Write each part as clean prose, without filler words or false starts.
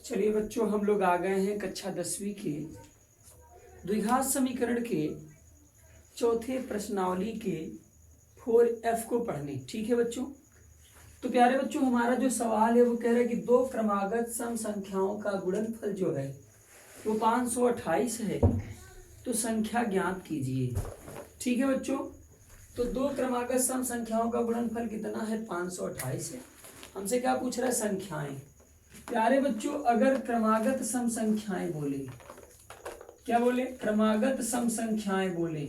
चलिए बच्चों, हम लोग आ गए हैं कक्षा 10वीं के द्विघात समीकरण के चौथे प्रश्नावली के 4F को पढ़ने। ठीक है बच्चों, तो प्यारे बच्चों, हमारा जो सवाल है वो कह रहा है कि दो क्रमागत सम संख्याओं का गुणनफल जो है वो 528 है, तो संख्या ज्ञात कीजिए। ठीक है बच्चों, तो दो क्रमागत सम संख्याओं का गुणनफल कितना है? 528 है। हमसे क्या पूछ रहा है? संख्याएं। प्यारे बच्चों, अगर क्रमागत सम संख्याएं बोले, क्या बोले? क्रमागत सम संख्याएं बोले,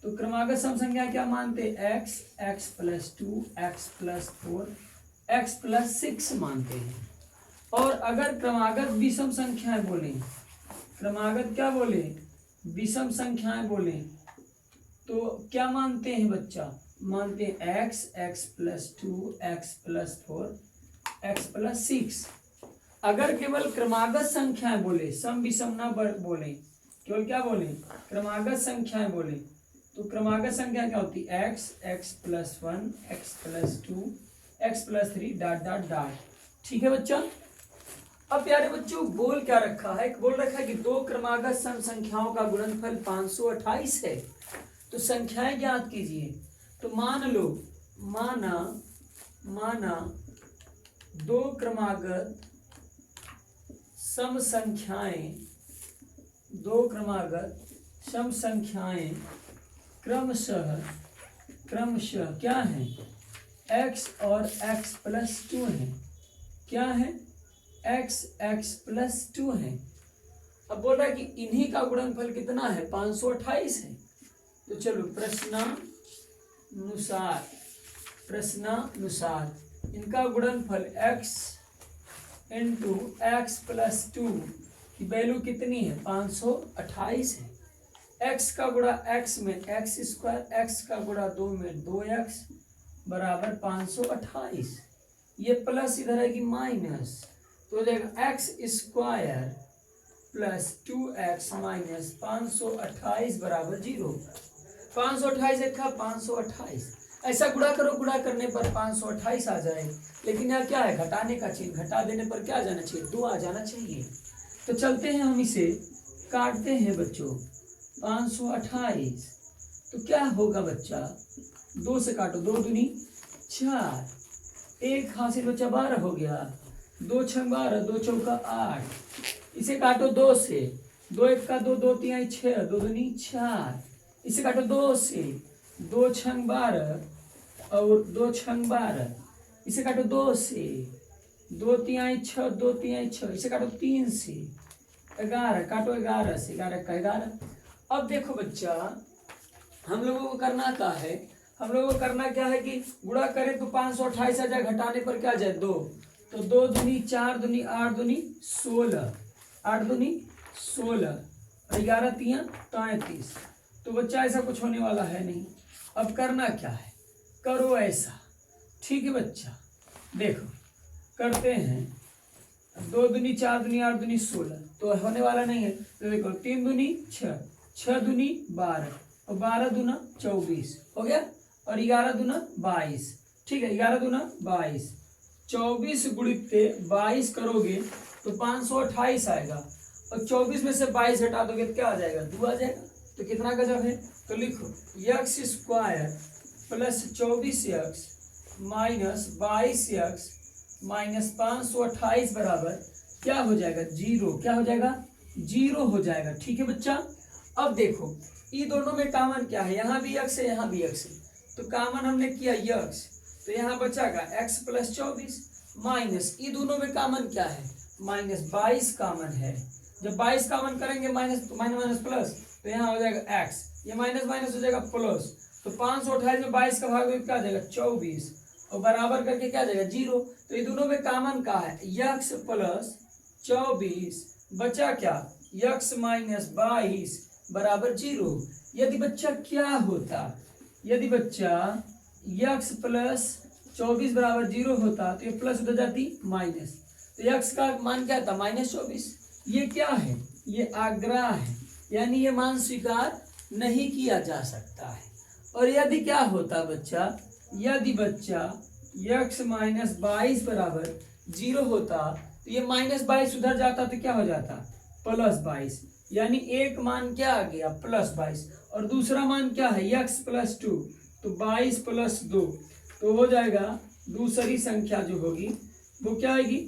तो क्रमागत सम संख्या क्या मानते? x, x plus 2, x plus 4, x plus 6 मानते हैं। और अगर क्रमागत विषम संख्याएं बोले, क्रमागत क्या बोले? विषम संख्याएं बोले, तो क्या मानते हैं बच्चा? मानते हैं x, x plus 2, x plus 4, x plus 6। अगर केवल क्रमागत संख्याएं बोले, सम विषम ना बोले, केवल क्या बोले? क्रमागत संख्याएं बोले, तो क्रमागत संख्या क्या होती? x, x plus 1, x plus 2, x plus 3 dot dot dot. ठीक है बच्चा। अब प्यारे बच्चों, बोल क्या रखा है? बोल रखा है कि दो क्रमागत सम संख्याओं का गुणनफल 528 है, तो संख्याएं ज्ञात कीजिए। तो मान लो, माना दो क्रमागत सम संख्याएं, दो क्रमागत सम संख्याएं क्रमशः क्या है? x और x प्लस 2 है। क्या है? x, x प्लस 2 है। अब बोल रहा है कि इन्हीं का गुणनफल कितना है? 528 है। तो चलो प्रश्नानुसार इनका गुणनफल x इंटू एक्स प्लस 2 की वैल्यू कितनी है? 528 है। x का गुणा x में x स्क्वायर, x का गुणा 2 में 2x बराबर 528। ये प्लस इधर है कि माइनस, तो हो जाएगा x square plus 2x minus 528 बराबर 0। 528 एक 528, ऐसा गुणा करो, गुणा करने पर 528 आ जाए। लेकिन यहाँ क्या है? घटाने का चिन्ह, घटा देने पर क्या आ जाना चाहिए? 2 आ जाना चाहिए। तो चलते हैं, हम इसे काटते हैं बच्चों। 528 तो क्या होगा बच्चा? 2 से काटो, 2 दूनी 4, एक हासिल बच्चा 12 हो गया। 2 छंग 12, 2 चौका 8। इसे काटो 2 से, 2 एक का 2, 2 3 6, 2 दूनी 4। इसे काटो 2 से, 2 छंग 12 और 2 छंग 12। इसे काटो 2 से, 2 3 6, 2 3 6। इसे काटो 3 से, 11 काटो 11 से, 11 का 11। अब देखो बच्चा, हम लोगों को करना क्या है? हम लोगों को करना क्या है कि गुणा करें तो 528 आ जाए, घटाने पर क्या आ जाए? 2। तो 2 दूनी 4 दूनी 8 दूनी 16, 8 दूनी 16, 11 3 33। तो बच्चा ऐसा कुछ होने वाला है नहीं। अब करना क्या है? करो ऐसा। ठीक है बच्चा, देखो करते हैं। 2 दूनी 4 दूनी 8 दूनी 16, तो होने वाला नहीं है। तो देखो 3 दूनी 6, 6 दूनी 12 और 12 दूना 24 हो गया, और 11 दूना 22। ठीक है, 11 दूना 22, 24 गुणित 22 करोगे तो 528 आएगा, और 24 में से 22 हटा दोगे तो क्या आ जाएगा? 2 आ जाएगा। तो कितना गजब है? तो लिखो x square plus 24x minus 22x minus 528 बराबर क्या हो जाएगा? 0। क्या हो जाएगा? 0 हो जाएगा। ठीक है बच्चा। अब देखो, ये दोनों में कॉमन क्या है? यहाँ भी x है, यहाँ भी x है, तो कॉमन हमने किया x, तो यहाँ बचागा x प्लस 24 माइनस, ये दोनों में कॉमन क्या है? माइनस 22 कॉमन है। जब 22 कॉमन करेंगे माइनस माइनस प्लस, तो यहाँ हो जाएगा x, ये माइनस माइनस हो जाएगा प्लस। तो 528 में 22 का भाग में क्या आ जाएगा? 24, और बराबर करके क्या आ जाएगा? 0। तो ये दोनों में कॉमन का है x प्लस 24, बचा क्या? x माइनस 22 बराबर 0। यदि बच्चा क्या होता? यदि बच्चा x प्लस 24 बराबर 0 होता तो ये प्लस हो जाती माइनस, तो x का मान क्या था? माइनस 24। ये क्या है? ये आग्रह है, यानी ये मान स्वीकार नहीं किया जा सकता है। और यदि क्या होता बच्चा? यदि बच्चा x माइनस 22 बराबर 0 होता तो ये -22 उधर जाता तो क्या हो जाता, +22, यानी एक मान क्या आ गया +22, और दूसरा मान क्या है x + 2, तो 22 + 2, तो हो जाएगा दूसरी संख्या जो होगी वो क्या आएगी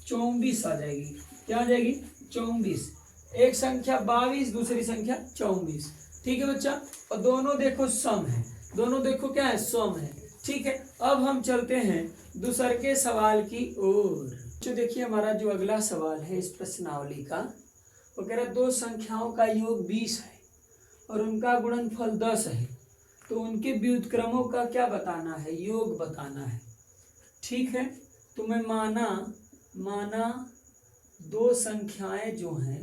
24 आ जाएगी। क्या आ जाएगी 24, एक संख्या 22, दूसरी संख्या 24। ठीक है बच्चा, और दोनों देखो सम है, दोनों देखो क्या है सम है। ठीक है, अब हम चलते हैं दूसरे के सवाल की ओर। जो देखिए हमारा जो अगला सवाल है इस प्रश्नावली का, वो कह रहा है दो संख्याओं का योग 20 है और उनका गुणनफल 10 है, तो उनके व्युत्क्रमों का क्या बताना है, योग बताना है। ठीक है, तो मैं माना दो संख्याएं जो हैं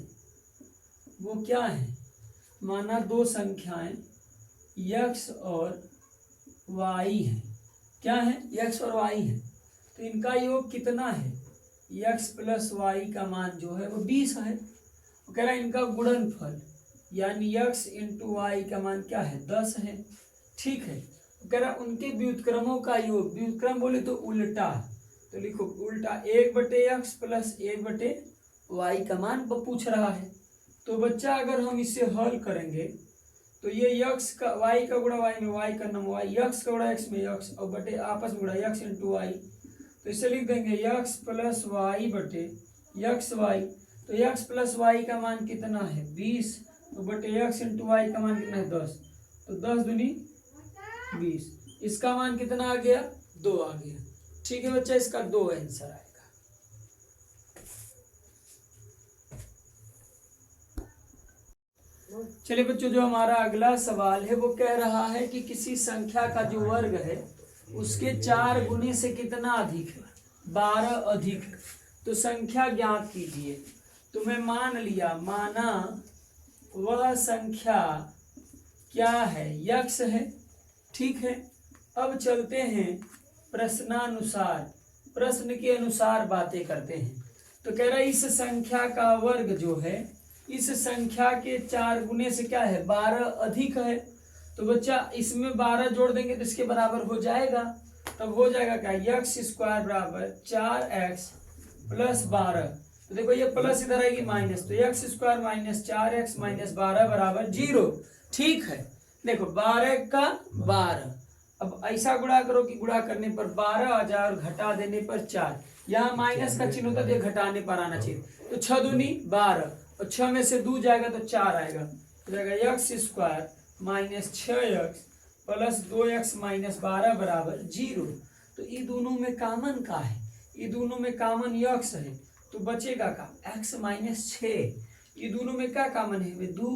वो क्या है, माना दो संख्याएं x और y है। क्या है, x और y है, तो इनका योग कितना है, x + y का मान जो है वो 20 है। वो कह रहा है इनका गुणनफल यानी x × y का मान क्या है 10 है। ठीक है, वो कह रहा है उनके व्युत्क्रमों का योग, व्युत्क्रम बोले तो उल्टा, तो लिखो उल्टा 1/x + 1/y का मान वो पूछ रहा है। तो बच्चा अगर हम इसे हल करेंगे तो ये x का y का गुणा y में y का नाम y, x का गुणा x में x और बटे आपस में गुणा x × y, तो इसे लिख देंगे x + y बटे xy, तो x + y का मान कितना है 20, तो बटे x × y का मान कितना है 10, तो 10 दूनी 20, इसका मान कितना आ गया 2 आ गया। ठीक है बच्चा, इसका 2 आंसर आएगा। चलिए बच्चों, जो हमारा अगला सवाल है वो कह रहा है कि किसी संख्या का जो वर्ग है उसके 4 गुने से कितना अधिक है, 12 अधिक है, तो संख्या ज्ञात कीजिए। तो मैं माना वह संख्या क्या है x है। ठीक है, अब चलते हैं प्रश्नानुसार, प्रश्न के अनुसार बातें करते हैं। तो कह रहा है इस संख्या का वर्ग जो है इस संख्या के 4 गुने से क्या है 12 अधिक है, तो बच्चा इसमें 12 जोड़ देंगे तो इसके बराबर हो जाएगा, तब हो जाएगा क्या x² बराबर 4x + 12, तो देखो ये प्लस इधर आएगी माइनस, तो x² - 4x - 12 बराबर 0। ठीक है, देखो 12 का 12, अब ऐसा गुणा करो कि गुणा करने पर 12 आ जाए और घटा देने पर 4, यहाँ माइनस का चिन्ह होता है तो घटाने पर आना चाहिए, तो 6 दूनी 12 और 6 में से 2 जाएगा तो 4 आएगा, तो जाएगा x² - 6x + 2x - 12 बराबर 0। तो ये दोनों में कॉमन का है, ये दोनों में कॉमन x है, तो बचेगा का x - 6, ये दोनों में क्या कॉमन है 2,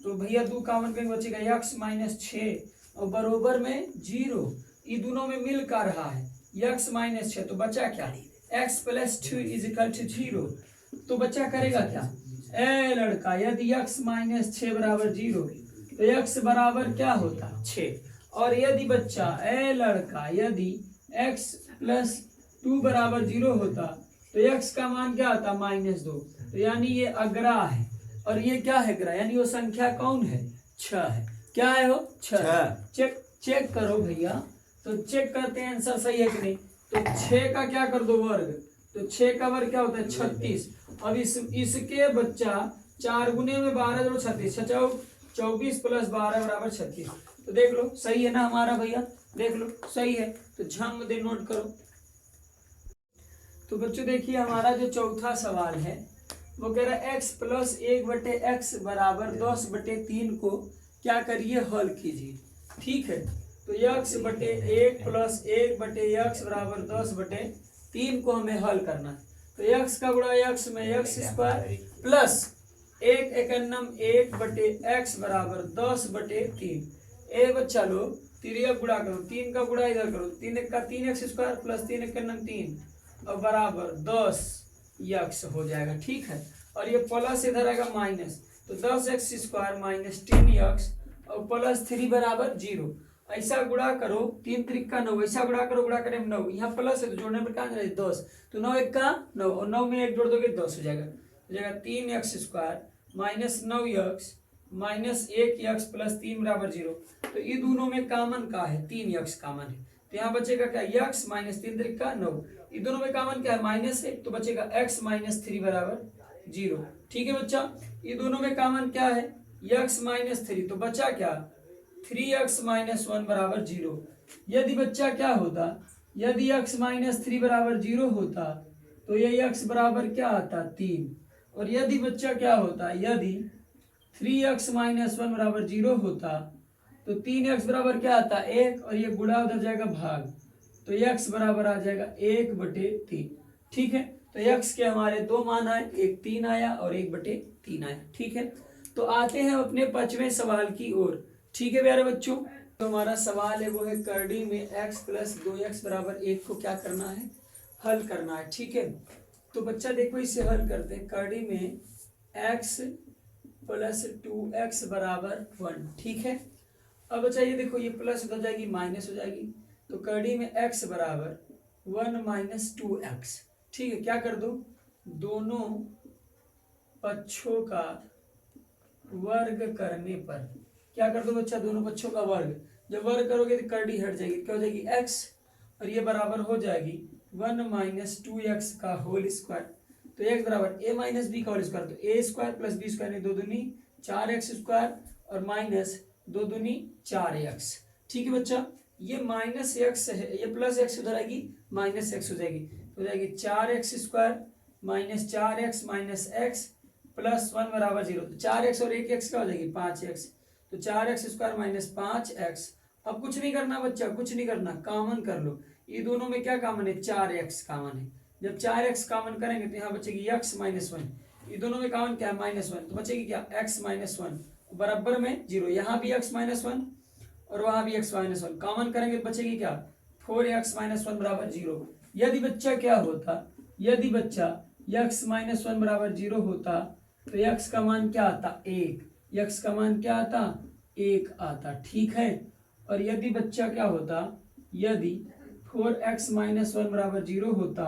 तो भैया 2 कॉमन पे बचेगा x - 6 और बराबर में 0, ये दोनों में मिल का रहा है x - 6, तो बचा क्या x + 2 = 0, तो बच्चा करेगा क्या ए लड़का, यदि x - 6 बराबर 0 तो x बराबर क्या होता 6, और यदि बच्चा ए लड़का यदि x + 2 बराबर 0 होता तो x का मान क्या आता -2, तो यानी ये अग्रा है और ये क्या है ग्रा, यानी वो संख्या कौन है 6 है। क्या है वो 6। चेक करो भैया, तो चेक करते हैं आंसर सही है कि नहीं। तो 6 का क्या कर दो वर्ग, तो 6 का वर्ग क्या होता है 36। अब इसके बच्चा 4 गुने में 12 जोड़ो 36, 24 + 12 बराबर 36, तो देख लो सही है ना हमारा भैया, देख लो सही है, तो झम दे नोट करो। तो बच्चों देखिए हमारा जो चौथा सवाल है वो कह रहा है x + 1/x बराबर 10/3 को क्या करिए हल कीजिए। ठीक है, तो x बटे 1 + 1/x बराबर 10/3 को हमें हल करना है। तो x का गुणा x में x² प्लस 1 एकन्नम 1/x बराबर 10/3। ए बच्चा लो तिर्यक गुणा करो, 3 का गुणा इधर करो, 3 1 का 3x² प्लस 3 एकन्नम 3 और बराबर 10x हो जाएगा। ठीक है, और ये प्लस इधर आएगा माइनस, तो 10x² - 10x और प्लस 3 बराबर 0। ऐसा गुणा करो 3 3 का 9, ऐसा गुणा करो, गुणा करें 9, यहाँ प्लस है तो जोड़ने पर क्या 10, तो 9 1 का 9 और 9 में 1 जोड़ दोगे 10 हो जाएगा, 3x² - 9x - 1x + 3 बराबर 0। तो ये दोनों में कॉमन का है 3x कॉमन है, तो यहाँ बचेगा क्या x - 3 3 का 9, ये दोनों में कॉमन क्या है माइनस है, तो बचेगा x माइनस 3 बराबर 0। ठीक है बच्चा, ये दोनों में कॉमन क्या है x माइनस 3, तो बचा क्या 3x माइनस 1 बराबर 0। यदि बच्चा क्या होता, यदि x माइनस 3 बराबर 0 होता तो ये x बराबर क्या आता 3, और यदि बच्चा क्या होता, यदि 3x माइनस 1 बराबर 0 होता तो 3x बराबर क्या आता 1, और ये गुणा उधर जाएगा भाग, तो x बराबर आ जाएगा 1/3। ठीक है, तो x के हमारे दो मान आए, एक 3 आया और 1/3 आया। ठीक है, तो आते हैं अपने 5वें सवाल की ओर। ठीक है प्यारे बच्चों, तो हमारा सवाल है वो है करड़ी में x प्लस 2x बराबर 1 को क्या करना है, हल करना है। ठीक है, तो बच्चा देखो इसे हल करते हैं। करड़ी में x प्लस 2x बराबर 1। ठीक है, अब बच्चा ये देखो ये प्लस हो जाएगी माइनस हो जाएगी, तो करड़ी में x बराबर 1 माइनस 2x। ठीक है, क्या कर दो, दोनों पक्षों का वर्ग करने पर क्या कर दो बच्चा, दोनों पक्षों का वर्ग। जब वर्ग करोगे तो करड़ी हट जाएगी, क्या हो जाएगी x, और ये बराबर हो जाएगी 1 माइनस 2x का होल स्क्वायर। तो x बराबर a माइनस बी का होल स्क्वायर, तो a square plus b square, 2 दूनी 4x स्क्वायर और माइनस 2 दूनी 4x। ठीक है बच्चा, ये माइनस x है, ये प्लस x उधर आएगी माइनस x हो जाएगी, तो हो जाएगी 4x square minus 4x minus x plus 1 बराबर 0। तो 4x और 1x क्या हो जाएगी 5x, तो 4x स्क्वायर माइनस 5x। अब कुछ नहीं करना बच्चा, कुछ नहीं करना, कॉमन कर लो। ये दोनों में क्या कॉमन है 4x कॉमन है, जब 4x कॉमन करेंगे तो यहाँ बचेगी x माइनस 1। ये दोनों में कॉमन क्या है -1, तो बचेगी क्या x माइनस 1 बराबर में 0। यहाँ भी x माइनस 1 और वहाँ भी x माइनस 1 कॉमन करेंगे तो बचेगी क्या 4x माइनस 1 बराबर 0। यदि बच्चा क्या होता, यदि बच्चा x माइनस 1 बराबर 0 होता तो x का मान क्या आता 1, x का मान क्या आता 1 आता। ठीक है, और यदि बच्चा क्या होता, यदि 4x माइनस 1 बराबर 0 होता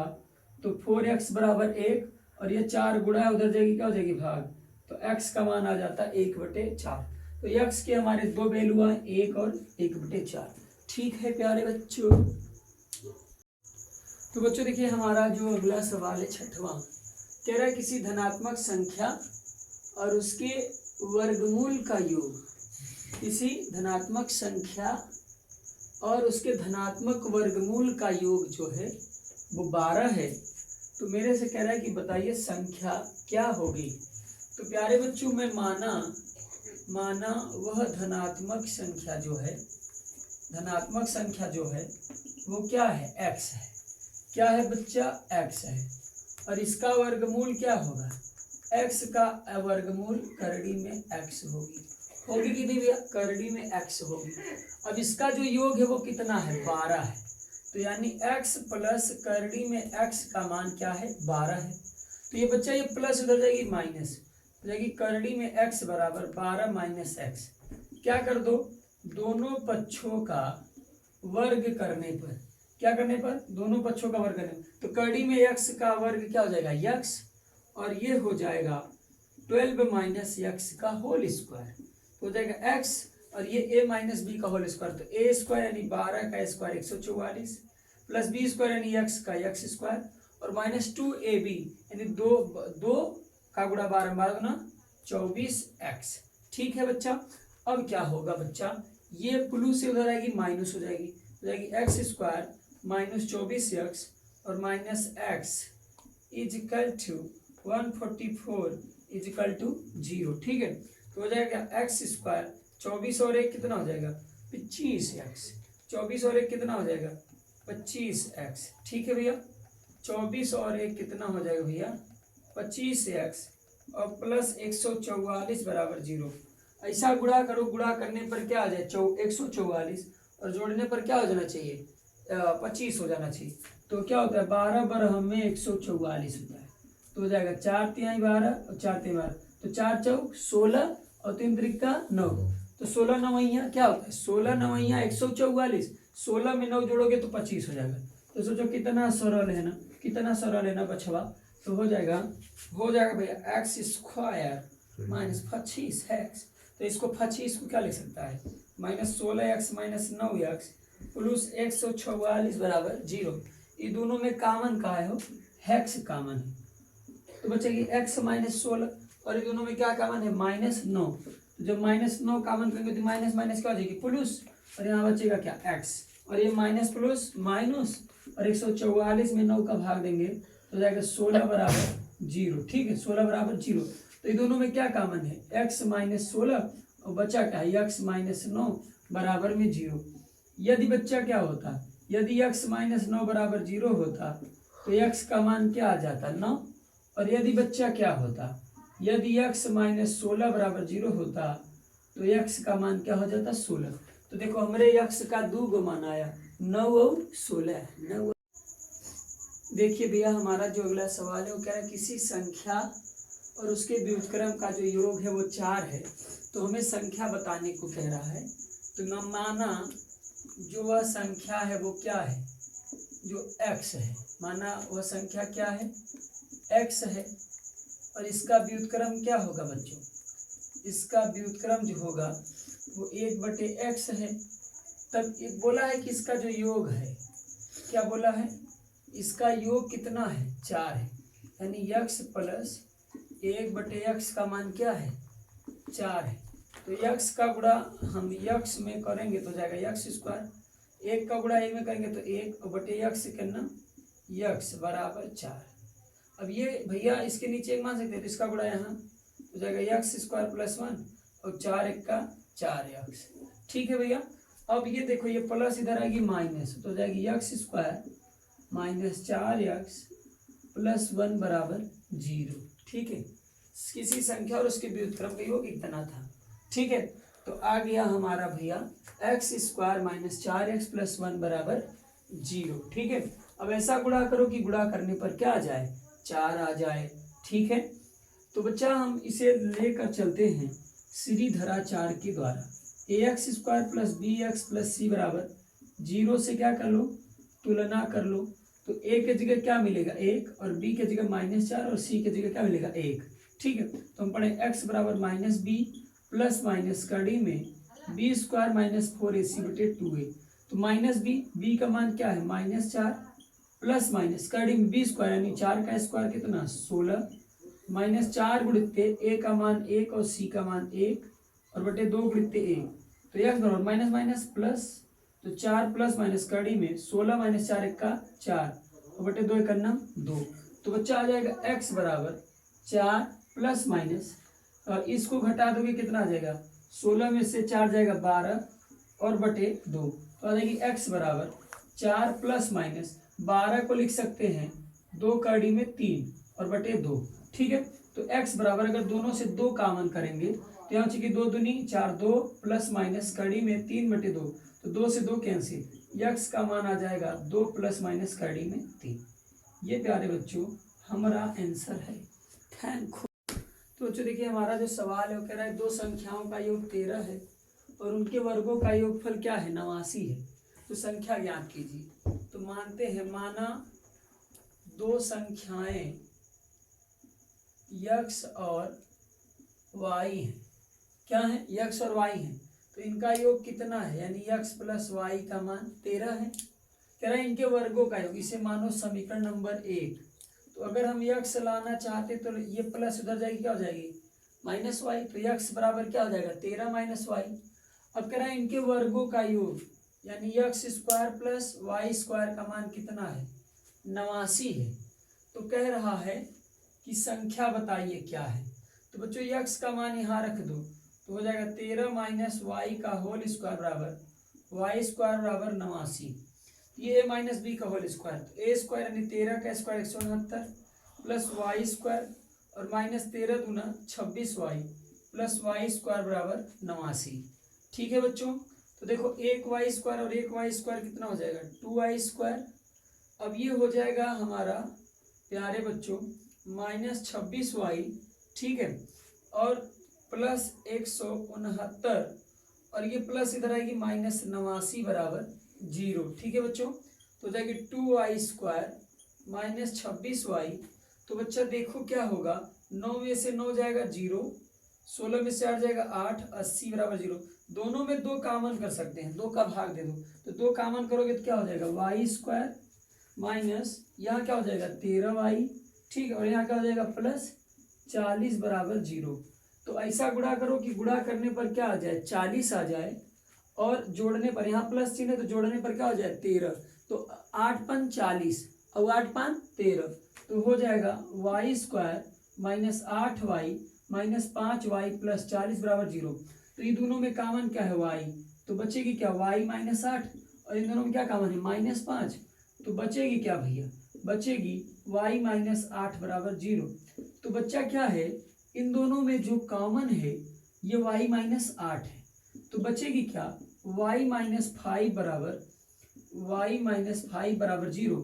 तो 4x बराबर 1, और ये 4 गुणा उधर जाएगी क्या हो जाएगी भाग, तो x का मान आ जाता 1/4। तो x के हमारे दो वैल्यू आए 1 और 1/4। ठीक है प्यारे बच्चों, तो बच्चों देखिए हमारा जो अगला सवाल है 6वां, कह रहा है किसी धनात्मक संख्या और उसके वर्गमूल का योग, किसी धनात्मक संख्या और उसके धनात्मक वर्गमूल का योग जो है वो 12 है। तो मेरे से कह रहा है कि बताइए संख्या क्या होगी। तो प्यारे बच्चों में माना वह धनात्मक संख्या जो है, धनात्मक संख्या जो है वो क्या है x है। क्या है बच्चा x है, और इसका वर्गमूल क्या होगा, x का वर्गमूल करड़ी में x होगी कि नहीं भैया, करड़ी में x होगी। अब इसका जो योग है वो कितना है 12 है, तो यानी x प्लस करड़ी में x का मान क्या है 12 है। तो ये बच्चा ये प्लस उधर जाएगी माइनस हो जाएगी, करड़ी में x बराबर 12 माइनस x। क्या कर दो, दोनों पक्षों का वर्ग करने पर, क्या करने पर दोनों पक्षों का वर्ग करने पर, तो करड़ी में x का वर्ग क्या हो जाएगा x, और ये हो जाएगा 12 माइनस x का होल स्क्वायर, हो जाएगा x, और ये a माइनस बी का होल स्क्वायर, तो a स्क्वायर यानी 12 का स्क्वायर 144 प्लस b स्क्वायर यानी x का x स्क्वायर, और माइनस 2ab यानी दो का गुणा 12 12 24x। ठीक है बच्चा, अब क्या होगा बच्चा, ये प्लस से उधर आएगी माइनस हो जाएगी एक्स स्क्वायर माइनस 24x और minus x equal to 144 equal to 0। ठीक है, तो हो जाएगा एक्स स्क्वायर 24 और 1 कितना हो जाएगा 25x, 24 और 1 कितना हो जाएगा 25x। ठीक है भैया, 24 और 1 कितना हो जाएगा भैया 25x और प्लस 144 बराबर 0। ऐसा गुणा करो, गुणा करने पर क्या आ जाए 144 और जोड़ने पर क्या हो जाना चाहिए 25 हो जाना चाहिए। तो क्या होता है 12 बरह में 144 होता है, तो हो जाएगा 4 तिहाई 12 और 4 तिहाई 12, तो 4 चौक 16 और 3 त्रिका 9, तो 16 नवैया क्या होता है 16 नवैया 144, 16 में 9 जोड़ोगे तो 25 हो जाएगा। तो सोचो कितना सरल है ना, कितना सरल है ना बछवा। तो हो जाएगा भैया एक्स स्क्वायर माइनस 25x, तो इसको 25 को क्या लिख सकता है minus 16x minus 9x plus 144 बराबर 0। ये दोनों में कॉमन का है हो, हेक्स कॉमन है, तो बचेगी x माइनस 16, और ये दोनों में क्या कॉमन है, -9। तो जब -9 कॉमन करेंगे तो माइनस माइनस क्या हो जाएगी, प्लस, और यहाँ बचेगा क्या, x, और ये माइनस प्लस माइनस, और 144 में 9 का भाग देंगे तो जाएगा 16 बराबर 0। ठीक है, 16 बराबर 0। तो ये दोनों में क्या कॉमन है, x माइनस 16, और बच्चा क्या है, x माइनस 9 बराबर में 0। यदि बच्चा क्या होता, यदि x माइनस 9 बराबर 0 होता तो x का मान क्या आ जाता, 9। और यदि बच्चा क्या होता, यदि x माइनस 16 बराबर 0 होता तो x का मान क्या हो जाता, 16। तो देखो हमारे x का 2 गो मान आया, 9 और 16, 9। देखिए भैया हमारा जो अगला सवाल है वो कह रहा है किसी संख्या और उसके व्युत्क्रम का जो योग है वो 4 है, तो हमें संख्या बताने को कह रहा है। तो माना जो वह संख्या है वो क्या है, जो x है, माना वह संख्या क्या है, x है, और इसका व्युत्क्रम क्या होगा बच्चों, इसका व्युत्क्रम जो होगा वो 1/x है। तब एक बोला है कि इसका जो योग है, क्या बोला है, इसका योग कितना है, 4 है, यानी x प्लस 1/x का मान क्या है, 4 है। तो x का गुणा हम x में करेंगे तो जाएगा x², 1 का गुणा 1 में करेंगे तो 1, और बटे x से करना x बराबर 4। अब ये भैया इसके नीचे एक मान सकते हैं, तो इसका गुणा यहाँ तो जाएगा x² + 1, और 4 1 का 4x। ठीक है भैया, अब ये देखो ये प्लस इधर आएगी माइनस, तो जाएगी x² - 4x + 1 बराबर 0। ठीक है, किसी संख्या और उसके व्युत्क्रम का योग इतना था। ठीक है, तो आ गया हमारा भैया x² - 4x + 1 बराबर 0। ठीक है, अब ऐसा गुणा करो कि गुणा करने पर क्या आ जाए, 4 आ जाए। ठीक है, तो बच्चा हम इसे लेकर चलते हैं सीढ़ीधराचार के द्वारा। ax² + bx + c बराबर 0 से क्या कर लो, तुलना कर लो। तो a के जगह क्या मिलेगा, 1, और b के जगह -4, और c के जगह क्या मिलेगा, 1। ठीक है, तो हम पढ़े x बराबर -b प्लस माइनस कड़ी में b² - 4ac/2a। तो -b का मान क्या है, -4, प्लस माइनस कड़ी में b² यानी 4 का स्क्वायर कितना, 16, -4 गुणित a का मान 1 और c का मान 1, और बटे 2 गुणित 1। तो x बराबर माइनस माइनस प्लस, तो 4 प्लस माइनस कड़ी में 16 - 4 1 का 4, और बटे 2 1 का 2। तो बच्चा आ जाएगा x बराबर 4 प्लस माइनस, और इसको घटा दोगे कितना आ जाएगा, 16 में से 4 जाएगा 12, और बटे 2। तो आ जाएगी x बराबर 4 प्लस माइनस 12 को लिख सकते हैं 2 कड़ी में 3, और बटे 2। ठीक है, तो x बराबर अगर दोनों से 2 कॉमन करेंगे तो यहाँ चाहिए 2 दूनी 4, 2 प्लस माइनस कड़ी में 3/2, तो 2 से 2 कैंसिल, x का मान आ जाएगा 2 प्लस माइनस कड़ी में 3। ये प्यारे बच्चों हमारा आंसर है। Thank you. तो बच्चों देखिए हमारा जो सवाल है वो कह रहा है दो संख्याओं का योग 13 है और उनके वर्गों का योगफल क्या है, 89 है, तो संख्या ज्ञात कीजिए। तो मानते हैं, माना दो संख्याएं x और y हैं, क्या है, x और y हैं, तो इनका योग कितना है, यानी x + y का मान 13 है। कह रहा है इनके वर्गों का योग, इसे मानो समीकरण नंबर 1। तो अगर हम x लाना चाहते तो ये प्लस उधर जाएगी, क्या हो जाएगी, -y, तो x बराबर क्या हो जाएगा, 13 - y। अब कह रहा है इनके वर्गों का योग, यानी x² + y² का मान कितना है, 89 है। तो कह रहा है कि संख्या बताइए क्या है। तो बच्चों x का मान यहाँ रख दो, तो हो जाएगा 13 - y का होल स्क्वायर बराबर y² बराबर 89, ये a - b का होल स्क्वायर, तो a² यानी 13 का स्क्वायर 169 प्लस y² और -13 दूना 26y प्लस y² बराबर 89। ठीक है बच्चों, तो देखो 1y² और 1y² कितना हो जाएगा, 2y²। अब ये हो जाएगा हमारा प्यारे बच्चों -26y, ठीक है, और प्लस 169, और ये प्लस इधर आएगी -89 बराबर 0। ठीक है बच्चों, तो जाएगी 2y² -26y। तो बच्चा देखो क्या होगा, 9 में से 9 जाएगा 0, 16 में से 8 जाएगा 8, 80 बराबर 0। दोनों में 2 कॉमन कर सकते हैं, 2 का भाग दे दो, तो 2 कॉमन करोगे तो क्या हो जाएगा, y² माइनस यहाँ क्या हो जाएगा 13y, ठीक है, और यहाँ क्या हो जाएगा प्लस 40 बराबर 0। तो ऐसा गुणा करो कि गुणा करने पर क्या आ जाए 40 आ जाए, और जोड़ने पर यहाँ प्लस चिन्ह है तो जोड़ने पर क्या हो जाए 13। तो 8×5 = 40 और 8×5 = 13, तो हो जाएगा y² minus 8y minus 5y plus 40 बराबर 0। तो ये दोनों में कॉमन क्या है y, तो बचेगी क्या y माइनस 8, और इन दोनों में क्या कॉमन है -5, तो बचेगी क्या भैया, बचेगी y माइनस 8 बराबर 0। तो बच्चा क्या है, इन दोनों में जो कॉमन है ये y माइनस 8 है, तो बचेगी क्या y माइनस 5 बराबर 0।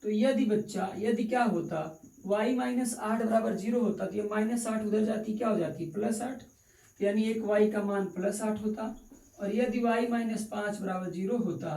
तो यदि बच्चा यदि क्या होता y माइनस 8 बराबर 0 होता तो ये -8 उधर जाती क्या हो जाती +8, यानी एक y का मान +8 होता। और यदि y माइनस 5 बराबर 0 होता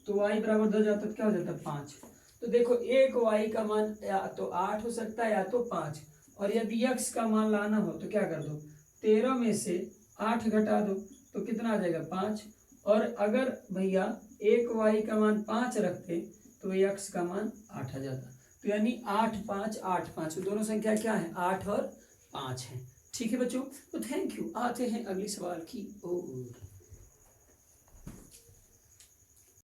तो y बराबर उधर जाता तो क्या हो जाता 5। तो देखो एक y का मान या तो 8 हो सकता है या तो 5, और यदि x का मान लाना हो तो क्या कर दो 13 में से 8 घटा दो तो कितना आ जाएगा 5। और अगर भैया एक y का मान 5 रखते तो x का मान 8 आ जाता। तो यानी 8 5 8 5 दोनों संख्या क्या है 8 और 5 है। ठीक है बच्चों, तो थैंक यू। आते हैं अगली सवाल की ओर।